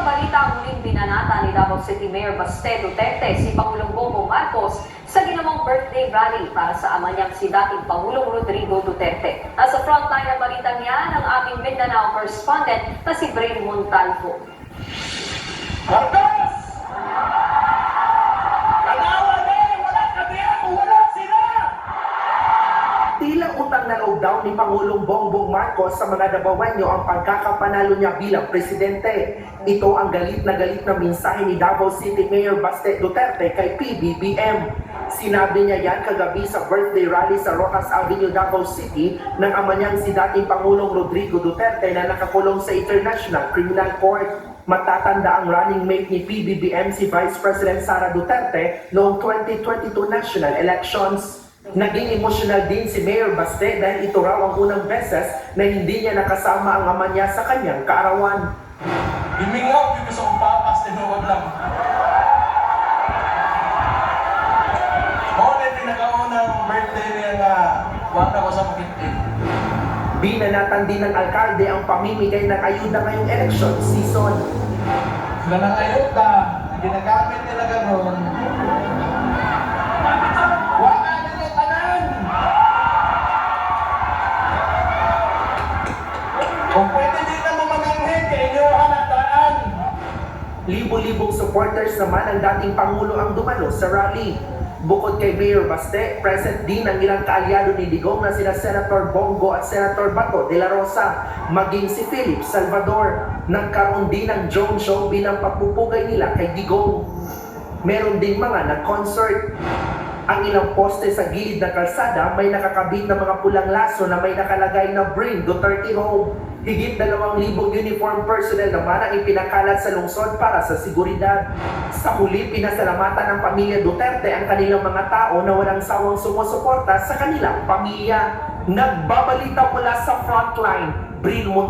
balita, muling binanata ni Davao City Mayor Baste Duterte si Pangulong Bongbong Marcos sa ginawang birthday rally para sa ama niyang si dating Pangulong Rodrigo Duterte. Nasa frontline ng balita niya ng aming Mindanao correspondent na si Brain Montalvo. Marcos! Kanawa na! Wala kami ako! Wala sila! Tila utang na loob daw ni Pangulong Bongbong Marcos sa mga Davaoenyo ang pagkakapanalo niya bilang presidente. Ito ang galit na mensahe ni Davao City Mayor Baste Duterte kay PBBM. Sinabi niya yan kagabi sa birthday rally sa Rojas Avenue, Davao City ng ama niyang si dating Pangulong Rodrigo Duterte na nakakulong sa International Criminal Court. Matatanda ang running mate ni PBBM si Vice President Sara Duterte noong 2022 national elections. Naging emotional din si Mayor Baste dahil ito raw ang unang beses na hindi niya nakasama ang ama niya sa kanyang kaarawan. Bimingaw dito sa umpapas, tinuwag lang. Muna pinakaunang birthday niya nga wala ko sa Makiti. Binanatan din ng alkalde ang pamimigay ng ayuda ngayong election season. Sila ng ayuda, ginagamit nila gano'n. Wala nila tanan! Kung pwede din na mamaganghin, kaya inyo hanataan. Libo-libong supporters naman ang dating Pangulo ang dumalo sa rally. Bukod kay Mayor Baste, present din ang ilang kaalyado ni Digong na sina Senator Bongo at Senator Bato de la Rosa, maging si Philip Salvador. Nagkaroon din ng drone show bilang pagpupugay nila kay Digong. Meron din mga nag-concert. Ang ilang poste sa gilid ng kalsada may nakakabit na mga pulang laso na may nakalagay na Bring Duterte Home. Higit 2,000 uniform personnel naman ang ipinakalat sa lungsod para sa seguridad. Sa huli, pinasalamatan ng pamilya Duterte ang kanilang mga tao na walang sawang sumusuporta sa kanilang pamilya. Nagbabalita mula sa frontline, Brin Montalvo.